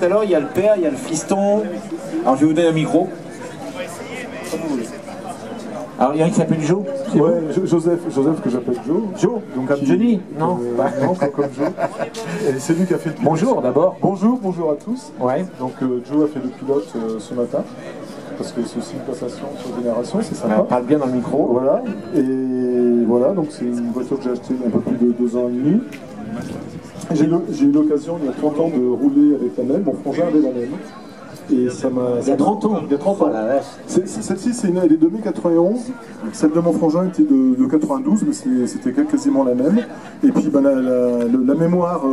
Tout à l'heure, il y a le père, il y a le fiston. Alors je vais vous donner un micro. Alors il y en a qui s'appelle Joe. Ouais, Joseph que j'appelle Joe. Joe, donc comme Johnny, non non, pas comme Joe. Et c'est lui qui a fait le pilote. Bonjour d'abord. Bonjour à tous. Ouais. Donc Joe a fait le pilote ce matin, parce que c'est aussi une passation sur génération, c'est sympa. On parle bien dans le micro. Voilà, et voilà, donc c'est une voiture que j'ai achetée il y a un peu plus de 2 ans et demi. J'ai eu l'occasion il y a 30 ans de rouler avec la même, mon frangin avait la même. Et ça m'a. Il y a 30 ans. Il y a 30 ans. Celle-ci, elle est de mai 91. Celle de mon frangin était de 92, mais c'était quasiment la même. Et puis ben, la mémoire,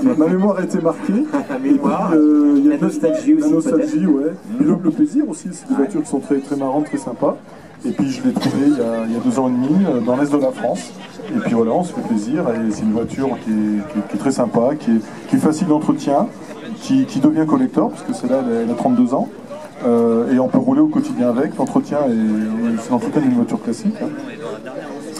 ma mémoire a été marquée. La mémoire, puis, la nostalgie aussi. La nostalgie, ouais. Et le plaisir aussi, c'est des voitures qui sont très, très marrantes, très sympas. Et puis je l'ai trouvée il y a 2 ans et demi dans l'est de la France. Et puis voilà, on se fait plaisir. Et c'est une voiture qui est très sympa, qui est facile d'entretien, qui devient collector, parce que celle-là, elle a 32 ans. Et on peut rouler au quotidien avec. L'entretien, c'est l'entretien d'une voiture classique. Hein.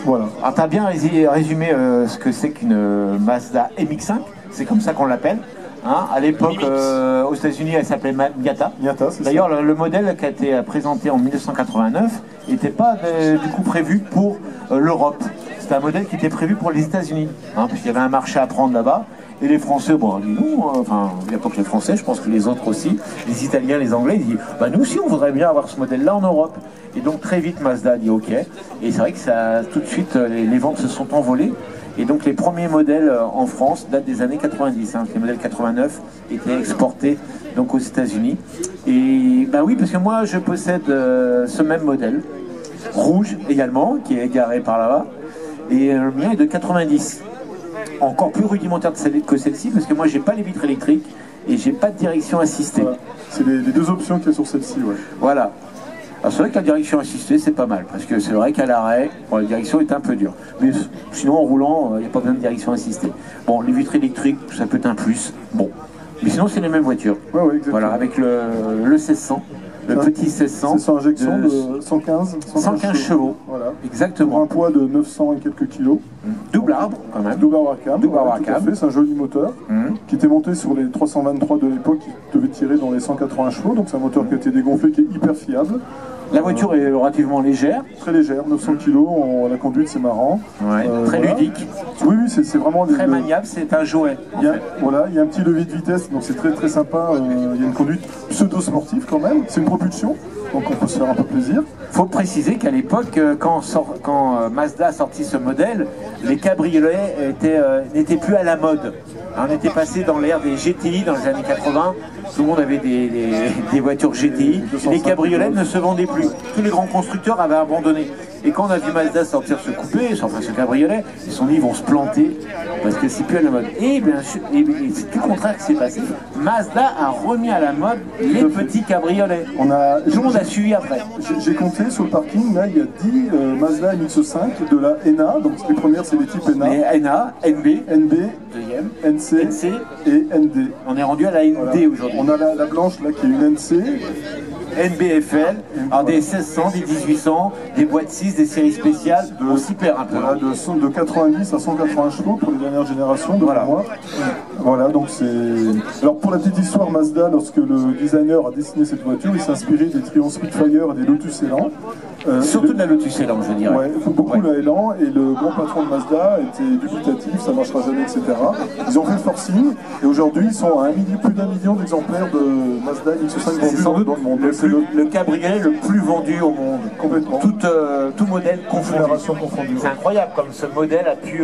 Voilà. Alors tu as bien résumé ce que c'est qu'une Mazda MX-5. C'est comme ça qu'on l'appelle. Hein, à l'époque, aux États-Unis, elle s'appelait Miata. D'ailleurs, le modèle qui a été présenté en 1989 n'était pas du coup prévu pour l'Europe. C'était un modèle qui était prévu pour les États-Unis, hein, puisqu'il y avait un marché à prendre là-bas. Et les Français, bon, ils disent nous, enfin, il n'y a pas que les Français, je pense que les autres aussi, les Italiens, les Anglais, ils disent bah, nous aussi, on voudrait bien avoir ce modèle-là en Europe. Et donc, très vite, Mazda dit OK. Et c'est vrai que ça, tout de suite, les ventes se sont envolées. Et donc les premiers modèles en France datent des années 90, hein. Les modèles 89 étaient exportés donc aux États-Unis. Et bah oui, parce que moi je possède ce même modèle, rouge également, qui est garé par là-bas. Et le mien est de 90. Encore plus rudimentaire que celle-ci, parce que moi j'ai pas les vitres électriques et j'ai pas de direction assistée. Voilà. C'est les 2 options qu'il y a sur celle-ci, ouais. Voilà. Alors c'est vrai que la direction assistée c'est pas mal, parce que c'est vrai qu'à l'arrêt, bon, la direction est un peu dure. Mais sinon en roulant, il n'y a pas besoin de direction assistée. Bon, les vitres électriques, ça peut être un plus. Bon. Mais sinon c'est les mêmes voitures. Ouais, exactement. Voilà, avec le 1600, le petit 1600. 1600 injection de 115 chevaux. Voilà. Exactement. Pour un poids de 900 et quelques kilos. Double arbre quand même. Double arbre à cam. Double arbre à cam. C'est un joli moteur qui était monté sur les 323 de l'époque, qui devait tirer dans les 180 chevaux. Donc c'est un moteur qui a été dégonflé, qui est hyper fiable. La voiture est relativement légère. Très légère, 900 kg, la conduite c'est marrant. Ouais, très voilà. ludique. Oui, c'est vraiment... Très maniable, c'est un jouet. Voilà, il y a un petit levier de vitesse, donc c'est très très sympa. Il y a une conduite pseudo-sportive quand même, c'est une propulsion, donc on peut se faire un peu plaisir. Il faut préciser qu'à l'époque, quand Mazda a sorti ce modèle, les cabriolets n'étaient plus à la mode. On était passé dans l'ère des GTI dans les années 80, tout le monde avait des voitures GTI, les cabriolets ne se vendaient plus. Tous les grands constructeurs avaient abandonné. Et quand on a vu Mazda sortir ce coupé, enfin ce cabriolet, ils se sont dit ils vont se planter parce que c'est plus à la mode. Et bien sûr, c'est tout le contraire qui s'est passé. Mazda a remis à la mode les petits cabriolets. Tout le monde a suivi après. J'ai compté sur le parking, là il y a 10 Mazda MX-5 de la NA, donc les premières c'est les types NA. Les NA, NB, deuxième, NC et ND. On est rendu à la ND voilà. aujourd'hui. On a la blanche là qui est une NC. NBFL, alors des 1600, des 1800, des boîtes 6, des séries spéciales, on s'y perd un peu. Voilà, de 90 à 180 chevaux pour les dernières générations, de mémoire. Voilà, donc c'est... Alors pour la petite histoire, Mazda, lorsque le designer a dessiné cette voiture, il s'est inspiré des Triumph Spitfire et des Lotus Elan. Surtout de la Lotus Elan, je dirais. Ouais, beaucoup la Elan, et le grand patron de Mazda était dubitatif, ça marchera jamais, etc. Ils ont fait le forcing, et aujourd'hui ils sont à plus d'1 million d'exemplaires de Mazda MX-5 vendus dans le monde. Le cabriolet le plus vendu au monde. Complètement. Tout modèle confondu. confondue. C'est incroyable comme ce modèle a pu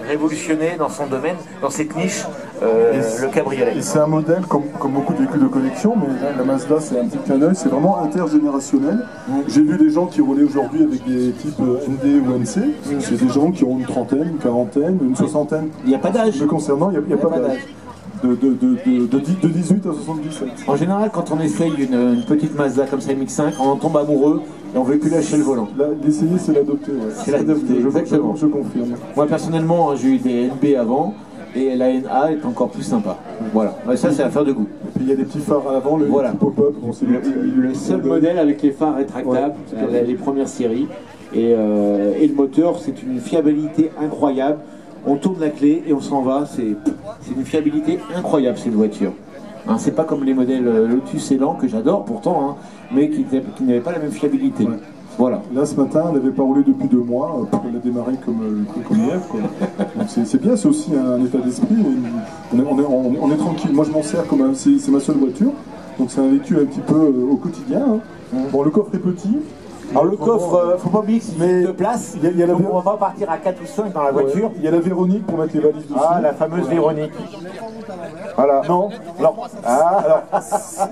révolutionner dans son domaine, dans cette niche, le cabriolet. Et c'est un modèle, comme beaucoup de véhicules de collection, mais la Mazda c'est un petit clin d'œil, c'est vraiment intergénérationnel. J'ai vu des gens qui roulaient aujourd'hui avec des types ND ou NC, c'est des gens qui ont une trentaine, une quarantaine, une soixantaine. Il n'y a pas d'âge. Me concernant, il n'y a pas d'âge. De 18 à 77. En général, quand on essaye une petite Mazda comme ça, MX-5, on en tombe amoureux et on ne veut plus lâcher le volant. L'essayer, c'est l'adopter. Ouais. C'est l'adopter, exactement. Je confirme. Moi, personnellement, j'ai eu des NB avant et la NA est encore plus sympa. Voilà, ça, c'est affaire de goût. Et puis il y a des petits phares à l'avant, le pop-up. Bon, le seul modèle avec les phares rétractables, les premières séries. Et le moteur, c'est une fiabilité incroyable. On tourne la clé et on s'en va. C'est une fiabilité incroyable cette voiture. Hein, c'est pas comme les modèles Lotus Elan que j'adore pourtant, hein, mais qui n'avaient pas la même fiabilité. Ouais. Voilà. Là ce matin, elle n'avait pas roulé depuis 2 mois, elle a démarré comme hier. Donc c'est bien, c'est aussi un état d'esprit. On est tranquille. Moi je m'en sers comme c'est ma seule voiture, donc c'est un véhicule un petit peu au quotidien. Hein. Bon, le coffre est petit. Alors le coffre, faut pas oublier que c'est de place, donc on va partir à 4 ou 5 dans la voiture. Il y a la Véronique pour mettre les valises dessus. Ah, la fameuse Véronique. Voilà. Non, alors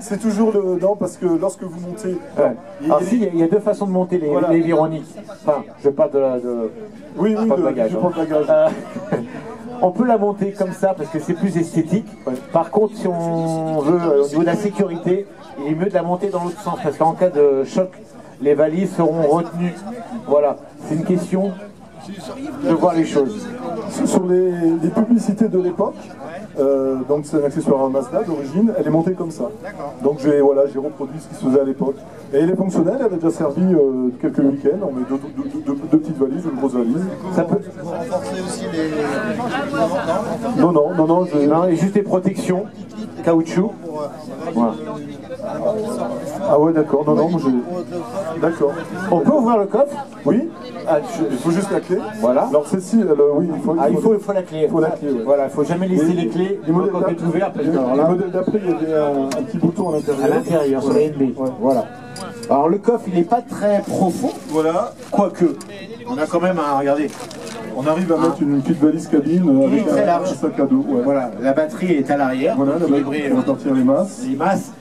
c'est toujours le... Non, parce que lorsque vous montez... Ouais. Alors si, il y a 2 façons de monter les Véroniques. Enfin, je parle de... Oui, pas de bagage. On peut la monter comme ça parce que c'est plus esthétique. Ouais. Par contre, si on veut, au niveau de la sécurité, il est mieux de la monter dans l'autre sens parce qu'en cas de choc, les valises seront retenues. Voilà, c'est une question de voir les choses. Sur les publicités de l'époque, donc c'est un accessoire Mazda d'origine, elle est montée comme ça. Donc j'ai reproduit ce qui se faisait à l'époque. Et elle est fonctionnelle, elle a déjà servi quelques week-ends, on met deux petites valises, une grosse valise. Ça peut renforcer aussi les... Non, et juste des protections, caoutchouc. Voilà. Ah ouais, d'accord, d'accord. On peut ouvrir le coffre? Oui. Il faut juste la clé. Voilà. Alors celle-ci, oui, il faut la clé. Ouais. Voilà, il faut jamais laisser les clés. Les modèles d'après, il y avait un petit bouton à l'intérieur. À l'intérieur, sur la NB. Ouais. Voilà. Alors le coffre, il n'est pas très profond. Voilà. Quoique, on a quand même regardez. On arrive à mettre une petite valise cabine avec un sac à dos. Ouais. Voilà, la batterie est à l'arrière. Voilà, la batterie, on va partir les masses.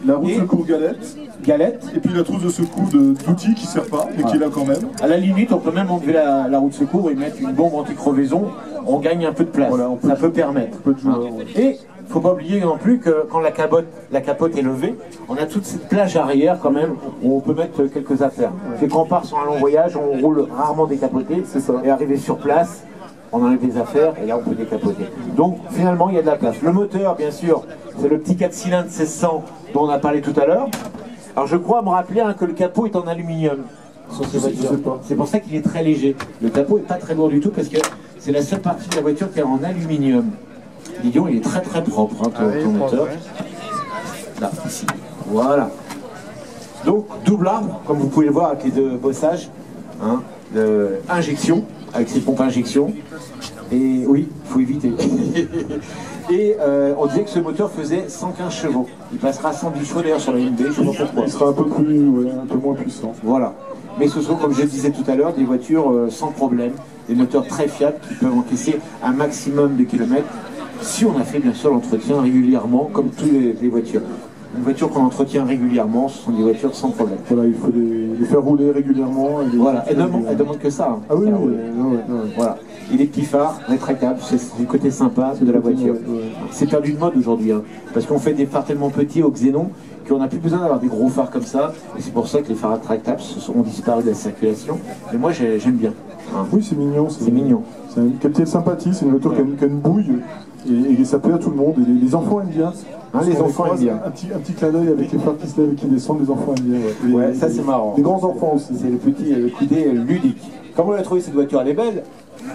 La roue de secours galette. Et puis la trousse de secours d'outils qui ne sert pas, mais qui est là quand même. À la limite, on peut même enlever la roue de secours et mettre une bombe anti-crevaison. On gagne un peu de place. Voilà, ça peut permettre. Et il ne faut pas oublier non plus que quand la capote est levée, on a toute cette plage arrière quand même où on peut mettre quelques affaires. Ouais. Quand on part sur un long voyage, on roule rarement décapoté. C'est ça. Et arrivé sur place, on enlève des affaires et là on peut décapoter. Donc finalement il y a de la place. Le moteur, bien sûr, c'est le petit 4 cylindres 1600 dont on a parlé tout à l'heure. Alors je crois me rappeler que le capot est en aluminium sur ces voitures. C'est pour ça qu'il est très léger. Le capot n'est pas très lourd du tout parce que c'est la seule partie de la voiture qui est en aluminium. Didion, il est très très propre, ton moteur. Là, ici. Voilà. Donc, double arbre, comme vous pouvez le voir avec les 2 bossages, de injection, avec ces pompes à injection. Et oui, il faut éviter. Et on disait que ce moteur faisait 115 chevaux. Il passera à 110 chevaux d'ailleurs sur la NB, je ne sais pas pourquoi. Il sera un peu moins puissant. Voilà. Mais ce sont, comme je le disais tout à l'heure, des voitures sans problème, des moteurs très fiables qui peuvent encaisser un maximum de kilomètres. Si on a fait bien sûr l'entretien régulièrement, comme toutes les voitures. Une voiture qu'on entretient régulièrement, ce sont des voitures sans problème. Voilà, il faut les faire rouler régulièrement. Voilà, elle demande que ça. Ah oui, voilà. Et les petits phares rétractables, c'est du côté sympa de la voiture. C'est perdu de mode aujourd'hui, parce qu'on fait des phares tellement petits au xénon qu'on n'a plus besoin d'avoir des gros phares comme ça. Et c'est pour ça que les phares rétractables seront disparus de la circulation. Mais moi j'aime bien. Oui, c'est mignon. C'est mignon. C'est une qualité sympathique, c'est une voiture qui a une bouille. Et ça plaît à tout le monde, et les enfants aiment bien. Les enfants aiment bien. Un petit clin d'œil avec les phares qui se lèvent et qui descendent, les enfants aiment bien. Ouais, ça c'est marrant. Les grands enfants aussi. C'est le côté ludique. Comment on a trouvé cette voiture? Elle est belle.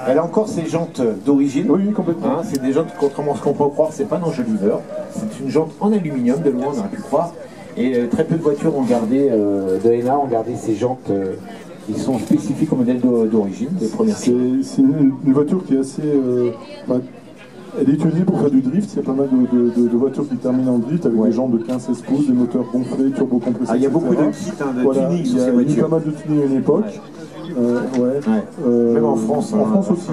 Elle a encore ses jantes d'origine. Oui, complètement. C'est des jantes, contrairement à ce qu'on peut croire, c'est pas d'enjoliveur. C'est une jante en aluminium, de loin on aurait pu croire. Et très peu de voitures ont gardé, de Hénard ont gardé ces jantes qui sont spécifiques au modèle d'origine, des premières. C'est une voiture qui est assez... elle est utilisée pour faire du drift. Il y a pas mal de voitures qui terminent en drift avec des jantes de 15-16 pouces, des moteurs gonflés, turbocompressés. Il y a beaucoup de kits de tuning sur ces voitures. Il y a eu pas mal de tuning à une époque. Même en France. En France aussi.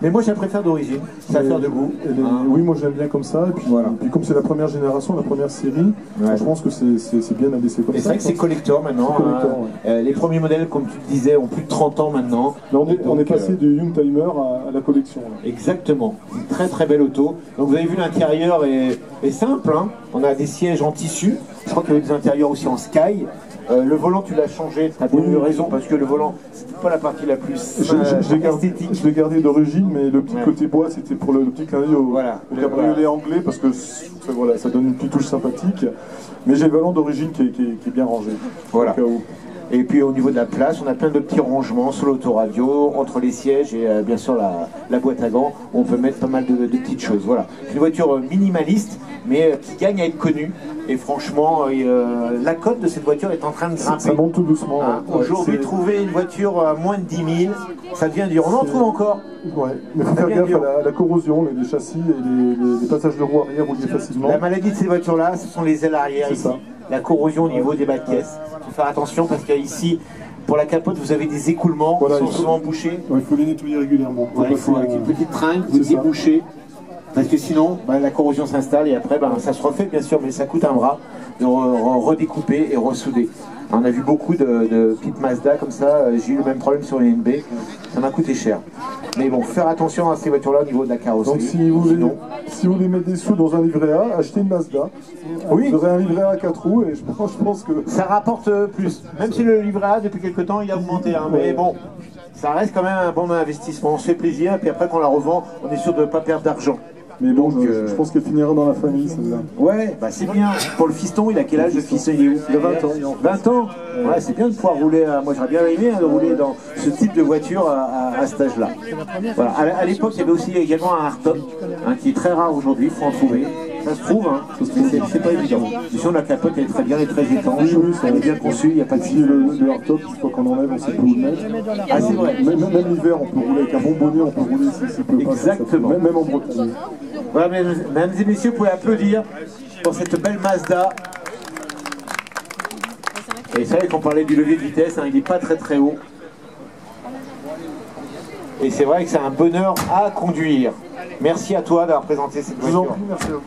Mais moi, je la préfère d'origine. Ça va faire de goût. Oui, moi j'aime bien comme ça. Et puis, comme c'est la première génération, la première série, je pense que c'est bien à laisser comme ça. C'est vrai que c'est collector maintenant. Les premiers modèles, comme tu le disais, ont plus de 30 ans maintenant. Là, on est passé du Youngtimer à la collection. Exactement. Une très très belle auto. Donc vous avez vu, l'intérieur est simple. On a des sièges en tissu. Je crois qu'il y avait des intérieurs aussi en sky. Le volant, tu l'as changé, tu as bien eu raison, parce que le volant, c'était pas la partie la plus esthétique. Je l'ai gardé d'origine, mais le petit côté bois, c'était pour le petit clin d'œil au cabriolet anglais, parce que ça donne une petite touche sympathique. Mais j'ai le volant d'origine qui est bien rangé. Voilà. Et puis au niveau de la place, on a plein de petits rangements sur l'autoradio, entre les sièges et bien sûr la boîte à gants, où on peut mettre pas mal de petites choses. Voilà. C'est une voiture minimaliste, mais qui gagne à être connue. Et franchement, la cote de cette voiture est en train de grimper. Ça monte tout doucement. Hein, aujourd'hui, trouver une voiture à moins de 10 000, ça devient dur. On en trouve encore. Ouais, mais il faut faire gaffe à la corrosion, les châssis et les passages de roue arrière roulés facilement. La maladie de ces voitures-là, ce sont les ailes arrière ici. La corrosion au niveau des bas de caisse. Il faut faire attention parce qu'ici, pour la capote, vous avez des écoulements qui sont souvent bouchés. Ouais, il faut les nettoyer régulièrement. Il faut avec une petite tringle, vous débouchez. Parce que sinon, la corrosion s'installe et après, ça se refait bien sûr, mais ça coûte un bras de redécouper et ressouder. On a vu beaucoup de petites Mazda comme ça, j'ai eu le même problème sur les NB, ça m'a coûté cher. Mais bon, faire attention à ces voitures-là au niveau de la carrosserie. Donc si vous voulez mettre des sous dans un livret A, achetez une Mazda. Oui. Vous aurez un livret A à 4 roues et je pense que... Ça rapporte plus, même si le livret A depuis quelques temps il a augmenté, hein, mais bon, ça reste quand même un bon investissement, on se fait plaisir et puis après quand on la revend, on est sûr de ne pas perdre d'argent. Mais bon, je pense qu'elle finira dans la famille, celle-là. Ouais, c'est bien. Pour le fiston, il a quel âge le fiston? Il est où? Il a 20 ans. 20 ans. Ouais, c'est bien de pouvoir rouler. Moi, j'aurais bien aimé de rouler dans ce type de voiture à cet âge-là. Voilà. À l'époque, il y avait aussi également un hardtop, qui est très rare aujourd'hui, il faut en trouver. Ça se trouve, c'est pas évident. Sinon, la capote elle est très bien, elle est très étanche, elle est bien conçue, il n'y a pas de souci. Le hardtop, une fois qu'on enlève, on sait plus où le mettre. Ah, c'est vrai. Même l'hiver, on peut rouler avec un bon bonnet, on peut rouler si peut pas. Exactement. Même en Bretagne. Voilà, mesdames et messieurs, vous pouvez applaudir pour cette belle Mazda. Et c'est vrai qu'on parlait du levier de vitesse, il n'est pas très haut. Et c'est vrai que c'est un bonheur à conduire. Merci à toi d'avoir présenté cette voiture. Je vous en prie, merci à vous.